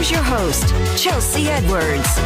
Here's your host, Chelsea Edwards.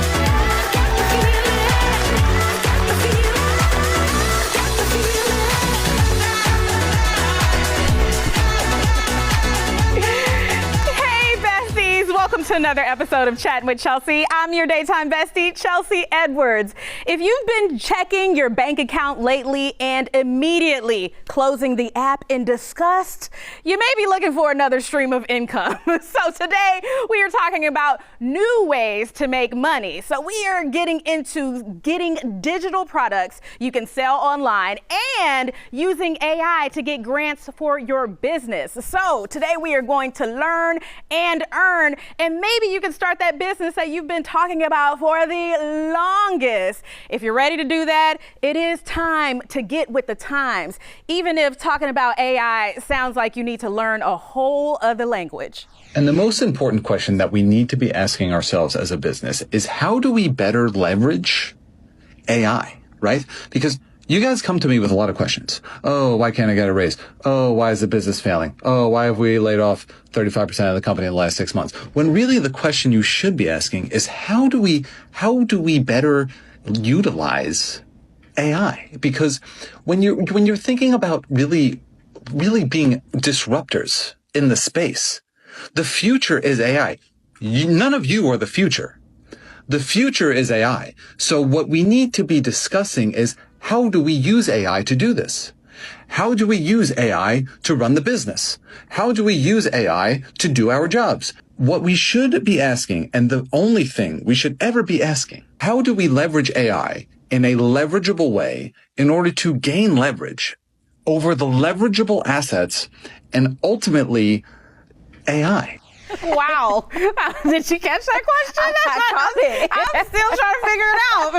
Welcome to another episode of Chattin With Chelsea. I'm your daytime bestie, Chelsea Edwards. If you've been checking your bank account lately and immediately closing the app in disgust, you may be looking for another stream of income. So today we are talking about new ways to make money. So we are getting into getting digital products you can sell online and using AI to get grants for your business. So today we are going to learn and earn, and maybe you can start that business that you've been talking about for the longest. If you're ready to do that, it is time to get with the times. Even if talking about AI sounds like you need to learn a whole other language. And the most important question that we need to be asking ourselves as a business is, how do we better leverage AI, right? Because you guys come to me with a lot of questions. Oh, why can't I get a raise? Oh, why is the business failing? Oh, why have we laid off 35% of the company in the last 6 months? When really the question you should be asking is, how do we better utilize AI? Because when you're thinking about really being disruptors in the space, the future is AI. None of you are the future. The future is AI. So what we need to be discussing is, how do we use AI to do this? How do we use AI to run the business? How do we use AI to do our jobs? What we should be asking, and the only thing we should ever be asking, how do we leverage AI in a leverageable way in order to gain leverage over the leverageable assets and ultimately AI? Wow. Did you catch that question? I caught it. I'm still trying to figure it out.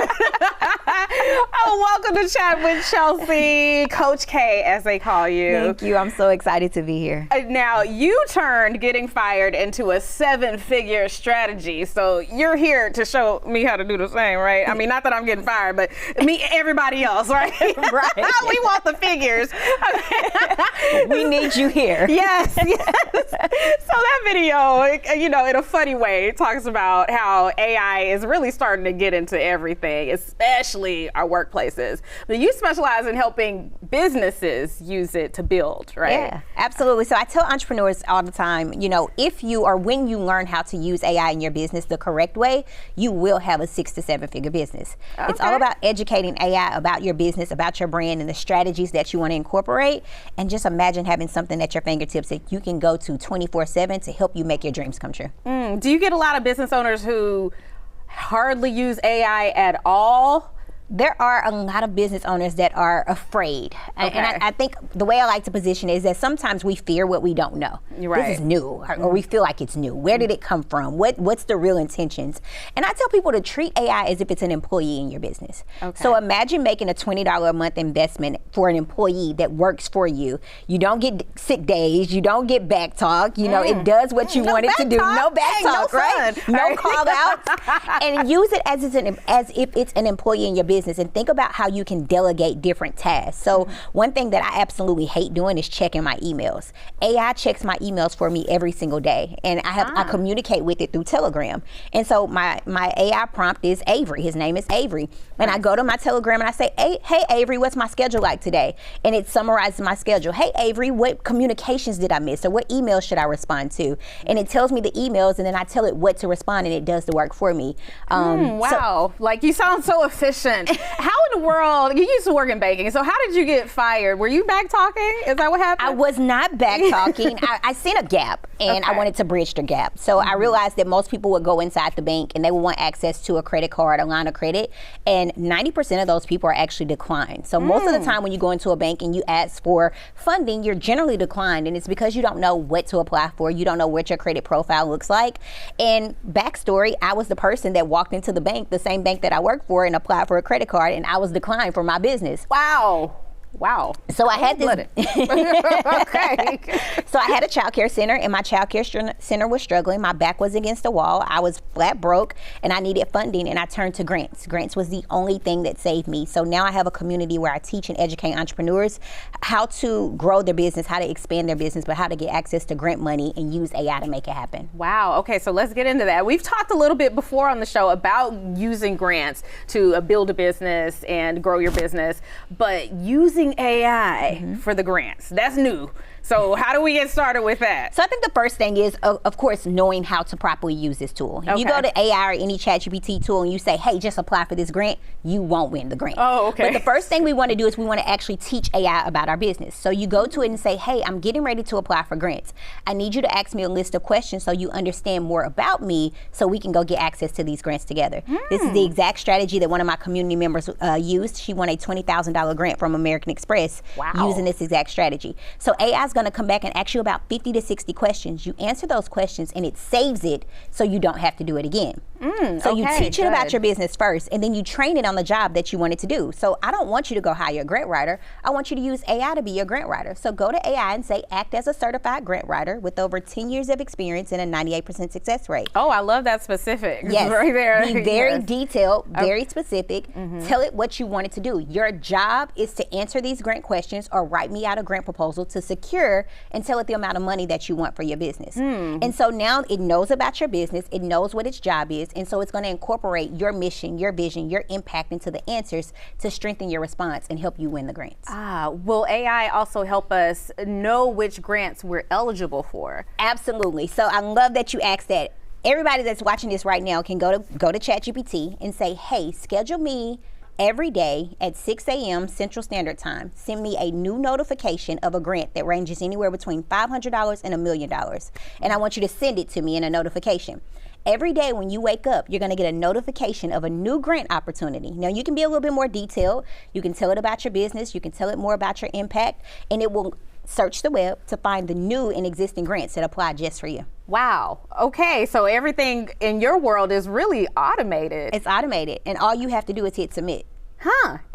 Oh, welcome to Chat with Chelsea, Coach K, as they call you. Thank you. I'm so excited to be here. Now, you turned getting fired into a 7-figure strategy. So you're here to show me how to do the same, right? I mean, not that I'm getting fired, but me, everybody else, right? Right. We want the figures. We need you here. Yes. So that video, in a funny way, it talks about how AI is really starting to get into everything, especially our workplaces. But you specialize in helping businesses use it to build, right? Yeah, absolutely. So I tell entrepreneurs all the time, when you learn how to use AI in your business the correct way, you will have a 6 to 7 figure business. Okay. It's all about educating AI about your business, about your brand, and the strategies that you want to incorporate. And just imagine having something at your fingertips that you can go to 24/7 to help you make your dreams come true. Do you get a lot of business owners who hardly use AI at all? There are a lot of business owners that are afraid. Okay. And I think the way I like to position it is that sometimes we fear what we don't know. You're right. This is new, or we feel like it's new. Where did it come from? What's the real intentions? And I tell people to treat AI as if it's an employee in your business. Okay. So imagine making a $20 a month investment for an employee that works for you. You don't get sick days. You don't get back talk. It does what you want it to do. No back talk, right? No call outs. And use it as if it's an employee in your business. And think about how you can delegate different tasks. So one thing that I absolutely hate doing is checking my emails. AI checks my emails for me every single day, and I communicate with it through Telegram. And so my AI prompt is Avery. His name is Avery. And I go to my Telegram and I say, hey Avery, what's my schedule like today? And it summarizes my schedule. Hey Avery, what communications did I miss, or what emails should I respond to? And it tells me the emails, and then I tell it what to respond, and it does the work for me. Wow, like you sound so efficient. How in the world, you used to work in banking, so how did you get fired? Were you back talking? Is that what happened? I was not back talking. I seen a gap, and I wanted to bridge the gap. So I realized that most people would go inside the bank and they would want access to a credit card, a line of credit, and 90% of those people are actually declined. So most of the time when you go into a bank and you ask for funding, you're generally declined, and it's because you don't know what to apply for. You don't know what your credit profile looks like. And backstory, I was the person that walked into the bank, the same bank that I worked for, and applied for a credit card, and I was declined for my business. Wow. Wow. So I had this. Okay. So I had a child care center, and my child care center was struggling. My back was against the wall. I was flat broke, and I needed funding, and I turned to grants. Grants was the only thing that saved me. So now I have a community where I teach and educate entrepreneurs how to grow their business, how to expand their business, but how to get access to grant money and use AI to make it happen. Wow. Okay, so let's get into that. We've talked a little bit before on the show about using grants to build a business and grow your business, but using AI for the grants, that's new. So how do we get started with that? So I think the first thing is, of course, knowing how to properly use this tool. If you go to AI or any ChatGPT tool and you say, hey, just apply for this grant, you won't win the grant. Oh, okay. But the first thing we want to do is we want to actually teach AI about our business. So you go to it and say, hey, I'm getting ready to apply for grants. I need you to ask me a list of questions so you understand more about me so we can go get access to these grants together. This is the exact strategy that one of my community members used. She won a $20,000 grant from American Express using this exact strategy. So AI is going to come back and ask you about 50 to 60 questions. You answer those questions and it saves it so you don't have to do it again. So you teach it about your business first, and then you train it on the job that you want it to do. So I don't want you to go hire a grant writer. I want you to use AI to be your grant writer. So go to AI and say, act as a certified grant writer with over 10 years of experience and a 98% success rate. Oh, I love that specific. Yes. Right there. Be very detailed, very specific. Tell it what you want it to do. Your job is to answer these grant questions or write me out a grant proposal to secure and tell it the amount of money that you want for your business. And so now it knows about your business, it knows what its job is, and so it's going to incorporate your mission, your vision, your impact into the answers to strengthen your response and help you win the grants. Will AI also help us know which grants we're eligible for? Absolutely. So I love that you asked that. Everybody that's watching this right now can go to ChatGPT and say, hey, schedule me every day at 6 a.m. Central Standard Time. Send me a new notification of a grant that ranges anywhere between $500 and $1 million. And I want you to send it to me in a notification. Every day when you wake up, you're going to get a notification of a new grant opportunity. Now, you can be a little bit more detailed. You can tell it about your business. You can tell it more about your impact, and it will search the web to find the new and existing grants that apply just for you. Wow. Okay, so everything in your world is really automated. It's automated, and all you have to do is hit submit.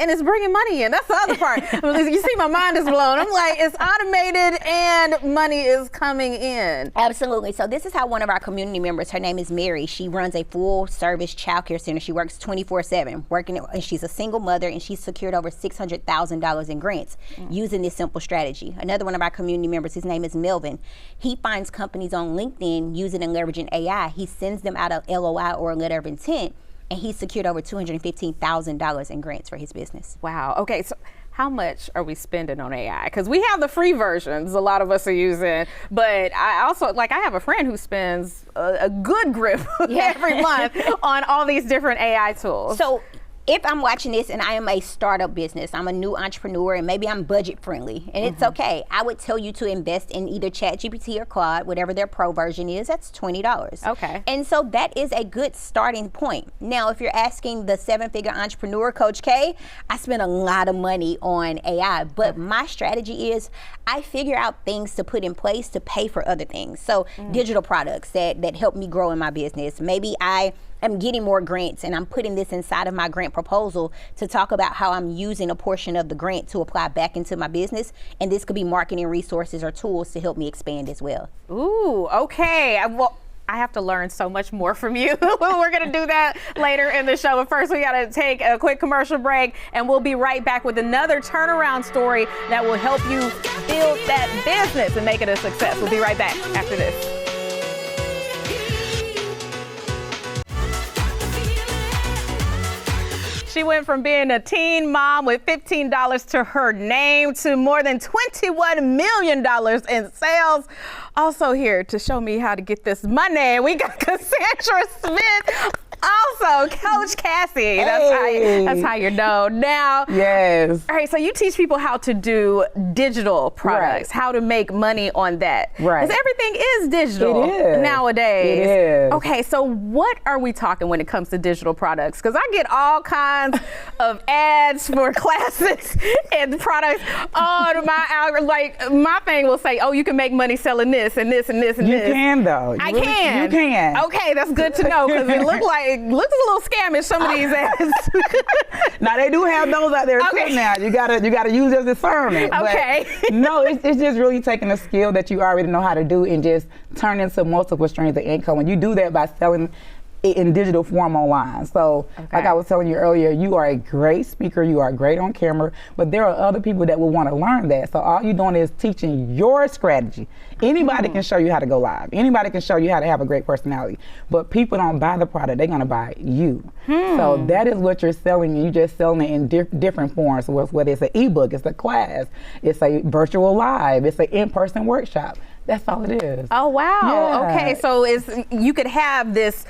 And it's bringing money in. That's the other part. You see, my mind is blown. I'm like, it's automated and money is coming in. Absolutely. So this is how one of our community members, her name is Mary, she runs a full service child care center. She works 24/7, and she's a single mother, and she's secured over $600,000 in grants using this simple strategy. Another one of our community members, his name is Melvin. He finds companies on LinkedIn using and leveraging AI. He sends them out a LOI or a letter of intent, and he secured over $215,000 in grants for his business. Wow. Okay, so how much are we spending on AI? Because we have the free versions a lot of us are using, but I also, I have a friend who spends a good grip every month on all these different AI tools. So if I'm watching this and I am a startup business, I'm a new entrepreneur, and maybe I'm budget friendly, and it's okay, I would tell you to invest in either ChatGPT or Claude, whatever their pro version is. That's $20. Okay. And so that is a good starting point. Now, if you're asking the seven-figure entrepreneur, Coach K, I spend a lot of money on AI, but my strategy is I figure out things to put in place to pay for other things. So digital products that help me grow in my business. Maybe I'm getting more grants, and I'm putting this inside of my grant proposal to talk about how I'm using a portion of the grant to apply back into my business. And this could be marketing resources or tools to help me expand as well. Ooh, okay. Well, I have to learn so much more from you. We're going to do that later in the show. But first, we got to take a quick commercial break, and we'll be right back with another turnaround story that will help you build that business and make it a success. We'll be right back after this. She went from being a teen mom with $15 to her name to more than $21 million in sales. Also here to show me how to get this money, we got Cassandra Smith. Also, Coach Cassie. That's how you're known now. Yes. All right, so you teach people how to do digital products, how to make money on that. Right. Because everything is digital nowadays. It is. Okay, so what are we talking when it comes to digital products? Because I get all kinds of ads for classes and products on my algorithm. Like, my thing will say, oh, you can make money selling this and this and this and You this. can, though. I can. You can. Okay, that's good to know, because it looked like it looks a little scamish, some of these ads. Now they do have those out there too. Now you gotta use your discernment. Okay. But no, it's just really taking a skill that you already know how to do and just turn into multiple streams of income. And you do that by selling it in digital form online. So like I was telling you earlier, you are a great speaker, you are great on camera, but there are other people that will want to learn that. So all you're doing is teaching your strategy. Anybody can show you how to go live. Anybody can show you how to have a great personality. But people don't buy the product, they're gonna buy you. So that is what you're selling, and you're just selling it in different forms, whether it's an ebook, it's a class, it's a virtual live, it's an in-person workshop. That's all it is. Oh, wow. Yeah. Okay, so you could have this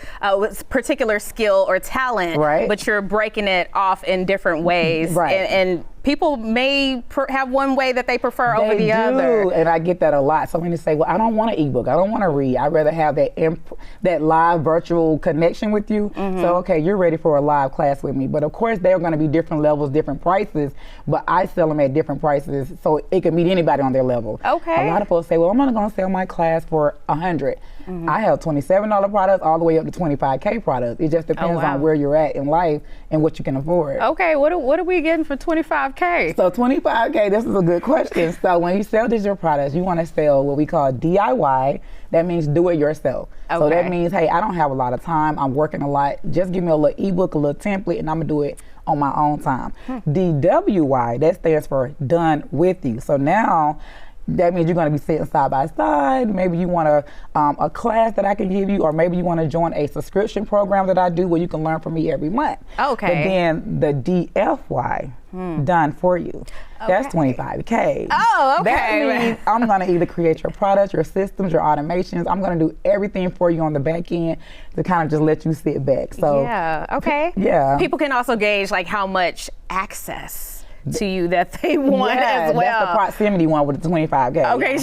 particular skill or talent, right, but you're breaking it off in different ways. Right. And people may have one way that they prefer over the other. And I get that a lot. So when you say, well, I don't want an ebook, I don't want to read, I'd rather have that live virtual connection with you. So, okay, you're ready for a live class with me. But of course, they're going to be different levels, different prices, but I sell them at different prices so it can meet anybody on their level. Okay. A lot of folks say, well, I'm not going to sell my class for $100. I have $27 products all the way up to $25K products. It just depends on where you're at in life and what you can afford. Okay, what are we getting for $25K? So $25K, this is a good question. So when you sell digital products, you want to sell what we call DIY. That means do it yourself. So that means, hey, I don't have a lot of time, I'm working a lot. Just give me a little ebook, a little template, and I'm gonna do it on my own time. DWY, that stands for done with you. So now, that means you're going to be sitting side by side. Maybe you want a class that I can give you, or maybe you want to join a subscription program that I do where you can learn from me every month. Okay. But then the DFY, done for you. That's $25K. Oh, okay. That means I'm going to either create your products, your systems, your automations. I'm going to do everything for you on the back end to kind of just let you sit back. So yeah. Okay. Yeah. People can also gauge like how much access to you that they want as well. That's the proximity one with the $25K. Okay,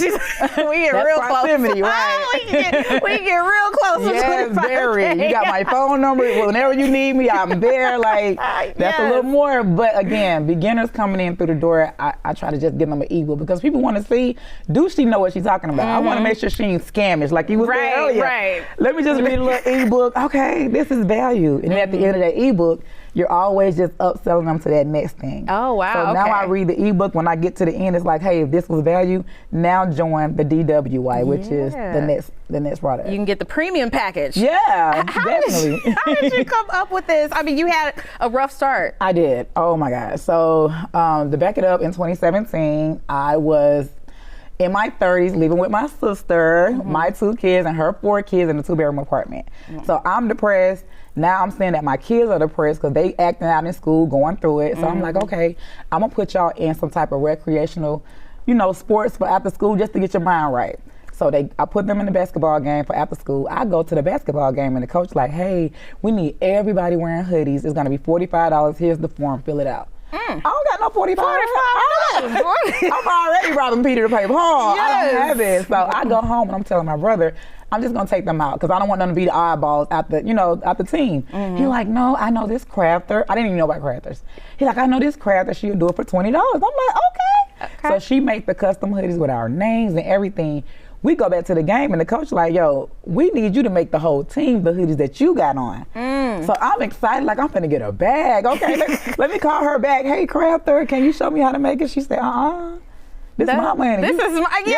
we get real proximity, close. right? we get real close. Yes, to $25K. very. You got my phone number. Whenever you need me, I'm there. Like, that's a little more. But again, beginners coming in through the door, I try to just give them an ebook because people want to see, do she know what she's talking about? I want to make sure she ain't scamish like you was saying earlier. Right. Let me just read a little ebook. Okay, this is value. And then at the end of that ebook, you're always just upselling them to that next thing. Oh, wow. So now I read the ebook. When I get to the end, it's like, hey, if this was value, now join the DWY, which is the next product. You can get the premium package. Yeah, definitely. How did you come up with this? I mean, you had a rough start. I did. Oh my God. So to back it up, in 2017, I was in my 30s, living with my sister, my 2 kids, and her 4 kids in a 2-bedroom apartment. So I'm depressed. Now I'm saying that my kids are depressed because they acting out in school, going through it. So I'm like, okay, I'm gonna put y'all in some type of recreational, sports for after school just to get your mind right. So I put them in the basketball game for after school. I go to the basketball game and the coach like, hey, we need everybody wearing hoodies. It's gonna be $45. Here's the form, fill it out. I don't got no $45. I'm already robbing Peter to pay Paul. I don't have it. So I go home and I'm telling my brother, I'm just gonna take them out because I don't want them to be the oddballs at the team. He like, no, I know this crafter. I didn't even know about crafters. He like, I know this crafter. She'll do it for $20. I'm like, okay. So she made the custom hoodies with our names and everything. We go back to the game and the coach like, yo, we need you to make the whole team the hoodies that you got on. So I'm excited, like I'm finna get a bag. Okay, let me call her back. Hey, crafter, can you show me how to make it? She said, this is my money. This is my You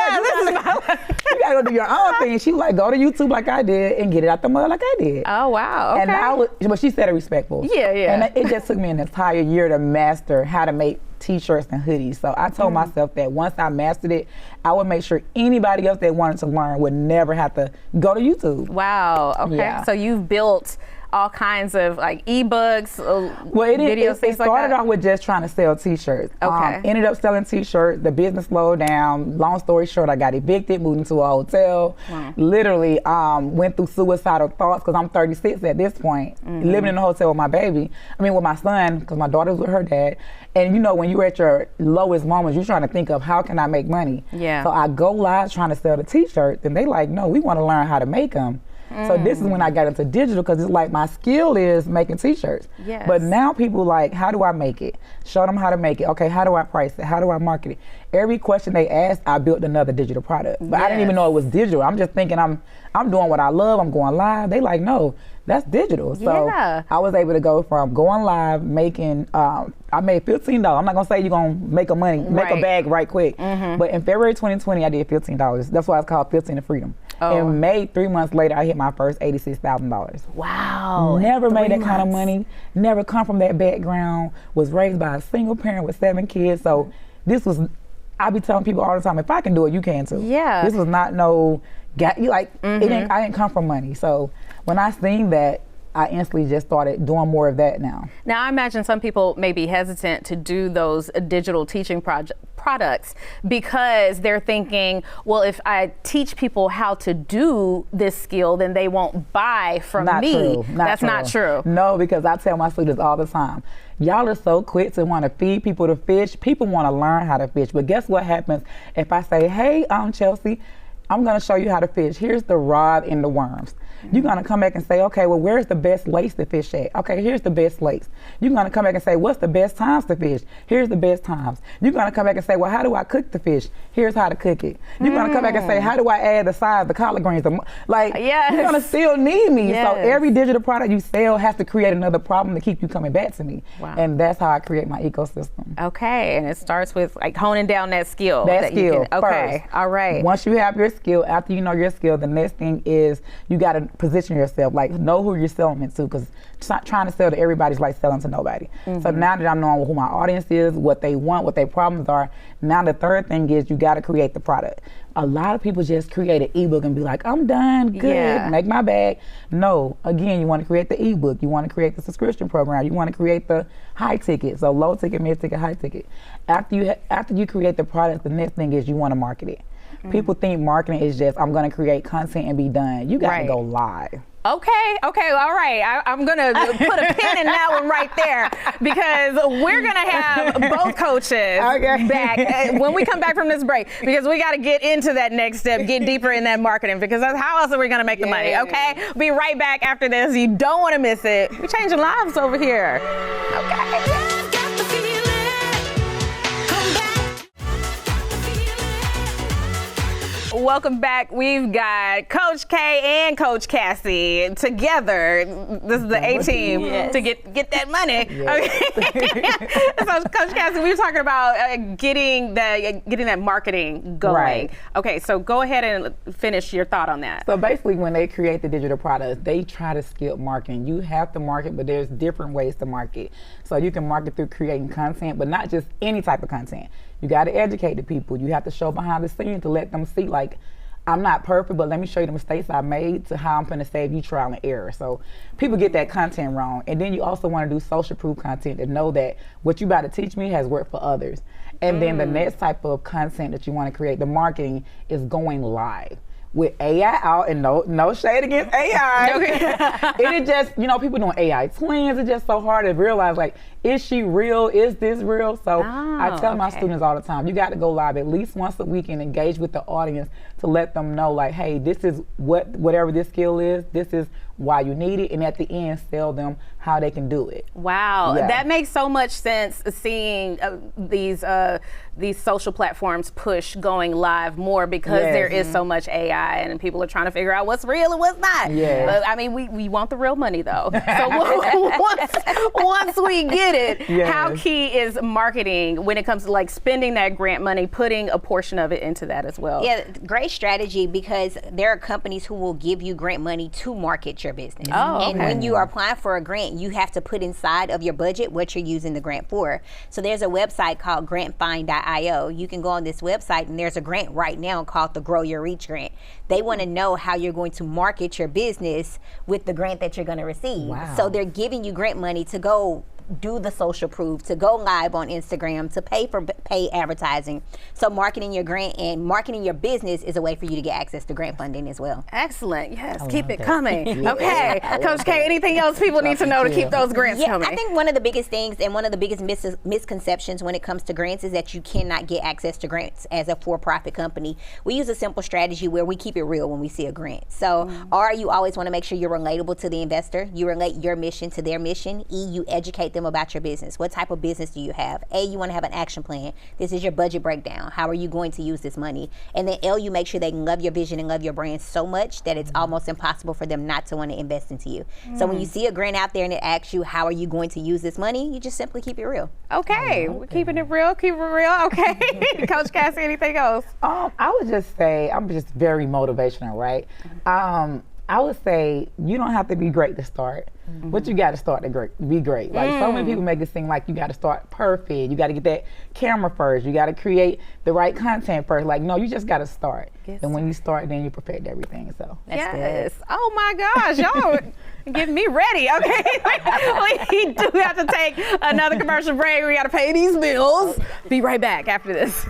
gotta go do your own thing. She was like, go to YouTube like I did and get it out the mud like I did. Oh, wow. Okay. But she said it respectful. Yeah. And it just took me an entire year to master how to make t-shirts and hoodies. So I told myself that once I mastered it, I would make sure anybody else that wanted to learn would never have to go to YouTube. Wow. Okay. Yeah. So you've built all kinds of like ebooks, videos, things like that? It started off with just trying to sell t-shirts. Okay. Ended up selling t-shirts. The business slowed down. Long story short, I got evicted, moved into a hotel. Literally went through suicidal thoughts because I'm 36 at this point, living in a hotel with with my son, because my daughter's with her dad. And when you're at your lowest moments, you're trying to think of how can I make money? Yeah. So I go live trying to sell the t-shirts, and they like, no, we want to learn how to make them. So this is when I got into digital because it's like my skill is making t-shirts. Yes. But now people like, how do I make it? Show them how to make it. Okay, how do I price it? How do I market it? Every question they asked, I built another digital product. But I didn't even know it was digital. I'm just thinking I'm doing what I love. I'm going live. They like, no, that's digital. So Yeah. I was able to go from going live, making, I made $15. I'm not gonna say you're gonna make a Right. bag right quick. But in February 2020, I did $15. That's why it's called 15 to Freedom. Oh. In May, 3 months later, I hit my first $86,000. Wow. Never made that 3 kind of months. money. Never come from that background. Was raised by a single parent with 7 kids. So this was, I be telling people all the time, if I can do it, you can too. Yeah. This was not no, I didn't come from money. So when I seen that, I instantly just started doing more of that now. Now, I imagine some people may be hesitant to do those digital teaching products because they're thinking, well, if I teach people how to do this skill, then they won't buy from Not me. true. That's not true. No, because I tell my students all the time, y'all are so quick to want to feed people to fish. People want to learn how to fish. But guess what happens if I say, hey, Chelsea, I'm going to show you how to fish. Here's the rod and the worms. You're going to come back and say, okay, well, where's the best lakes to fish at? Okay, here's the best lakes. You're going to come back and say, what's the best times to fish? Here's the best times. You're going to come back and say, well, how do I cook the fish? Here's how to cook it. You're going to come back and say, how do I add the size, the collard greens? Yes. You're going to still need me. Yes. So every digital product you sell has to create another problem to keep you coming back to me. Wow. And that's how I create my ecosystem. Okay, and it starts with like honing down that skill. That you skill can, okay, first. all right. Once you have your skill, after you know your skill, the next thing is you got to position yourself. Like, know who you're selling it to, because trying to sell to everybody's like selling to nobody. So now that I'm knowing who my audience is, what they want, what their problems are, now the third thing is you got to create the product. A lot of people just create an ebook and be like, I'm done, good, make my bag. No, again, you want to create the ebook, you want to create the subscription program, you want to create the high ticket, so low ticket, mid ticket, high ticket. After you create the product, the next thing is you want to market it. People think marketing is just, I'm going to create content and be done. You got to go live. Okay, all right. I'm gonna put a pin in that one right there because we're gonna have both coaches back when we come back from this break, because we gotta get into that next step, get deeper in that marketing, because that's how else are we gonna make the money, okay? Be right back after this. You don't wanna miss it. We're changing lives over here. Okay. Welcome back. We've got Coach K and Coach Cassie together. This is the A-team to get that money. Yes. Okay. So, Coach Cassie, we were talking about getting that marketing going. Right. Okay, so go ahead and finish your thought on that. So basically, when they create the digital products, they try to skip marketing. You have to market, but there's different ways to market. So you can market through creating content, but not just any type of content. You got to educate the people. You have to show behind the scenes to let them see, like, I'm not perfect, but let me show you the mistakes I made to how I'm going to save you trial and error. So people get that content wrong. And then you also want to do social proof content to know that what you about to teach me has worked for others. And then the next type of content that you want to create, the marketing, is going live. With AI out, and no shade against AI. It is just, people doing AI twins. It's just so hard to realize, like, is she real? Is this real? So I tell my students all the time, you got to go live at least once a week and engage with the audience to let them know, like, hey, this is whatever this skill is, this is why you need it, and at the end, sell them how they can do it. Wow, Yeah. that makes so much sense, seeing these social platforms push going live more, because there is so much AI and people are trying to figure out what's real and what's not. Yes. But, I mean, we want the real money though. So once we get it, how key is marketing when it comes to like spending that grant money, putting a portion of it into that as well? Yeah, great strategy, because there are companies who will give you grant money to market your business. Oh, and when you are applying for a grant, you have to put inside of your budget what you're using the grant for. So there's a website called grantfind.io. You can go on this website, and there's a grant right now called the Grow Your Reach grant. They want to know how you're going to market your business with the grant that you're going to receive. Wow. So they're giving you grant money to go do the social proof, to go live on Instagram, to pay for paid advertising. So marketing your grant and marketing your business is a way for you to get access to grant funding as well. Excellent. Yes, I keep love it that. coming. Okay, Coach K, anything else people need to know to keep those grants coming? I think one of the biggest things and one of the biggest misconceptions when it comes to grants is that you cannot get access to grants as a for-profit company. We use a simple strategy where we keep it real when we see a grant. So R, you always want to make sure you're relatable to the investor. You relate your mission to their mission. E, you educate them about your business. What type of business do you have? A, you want to have an action plan. This is your budget breakdown. How are you going to use this money? And then L, you make sure they love your vision and love your brand so much that it's almost impossible for them not to want to invest into you. So when you see a grant out there and it asks you, how are you going to use this money? You just simply keep it real. Okay, we're keeping it real, okay. Coach Cassie, anything else? I would just say, I'm just very motivational, right? I would say you don't have to be great to start, but you got to start to be great. Like so many people make it seem like you got to start perfect. You got to get that camera first. You got to create the right content first. Like, no, you just got to start. And when you start, then you perfect everything. So That's good. Oh my gosh, y'all getting me ready. Okay, we do have to take another commercial break. We got to pay these bills. Be right back after this.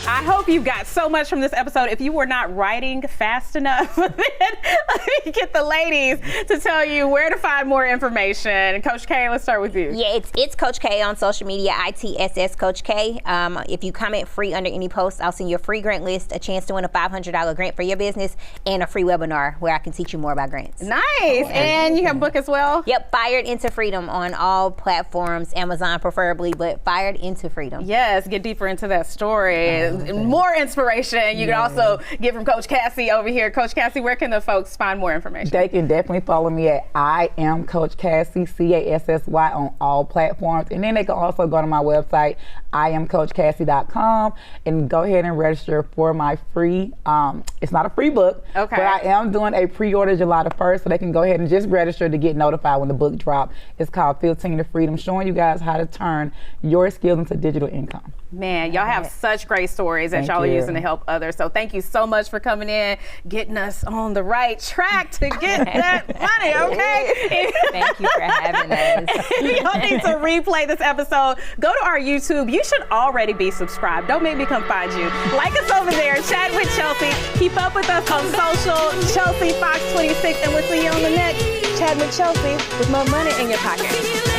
I hope you got so much from this episode. If you were not writing fast enough, then let me get the ladies to tell you where to find more information. Coach K, let's start with you. Yeah, it's Coach K on social media, ITSS Coach K. If you comment free under any post, I'll send you a free grant list, a chance to win a $500 grant for your business, and a free webinar where I can teach you more about grants. Nice. And you have a book as well? Yep, Fired Into Freedom on all platforms, Amazon preferably, but Fired Into Freedom. Yes, get deeper into that story. More inspiration you can also get from Coach Cassie over here. Coach Cassie, where can the folks find more information? They can definitely follow me at I am Coach Cassie, CASSY on all platforms. And then they can also go to my website, IamCoachCassie.com, and go ahead and register for my free, it's not a free book, but I am doing a pre-order July the 1st, so they can go ahead and just register to get notified when the book drops. It's called 15 to Freedom, showing you guys how to turn your skills into digital income. Man, y'all have such great stories that y'all are using to help others. So thank you so much for coming in, getting us on the right track to get that money, okay? Thank you for having us. If y'all need to replay this episode, go to our YouTube. You should already be subscribed. Don't make me come find you. Like us over there, Chat with Chelsea. Keep up with us on social, Chelsea Fox 26, and we'll see you on the next Chat with Chelsea with more money in your pocket.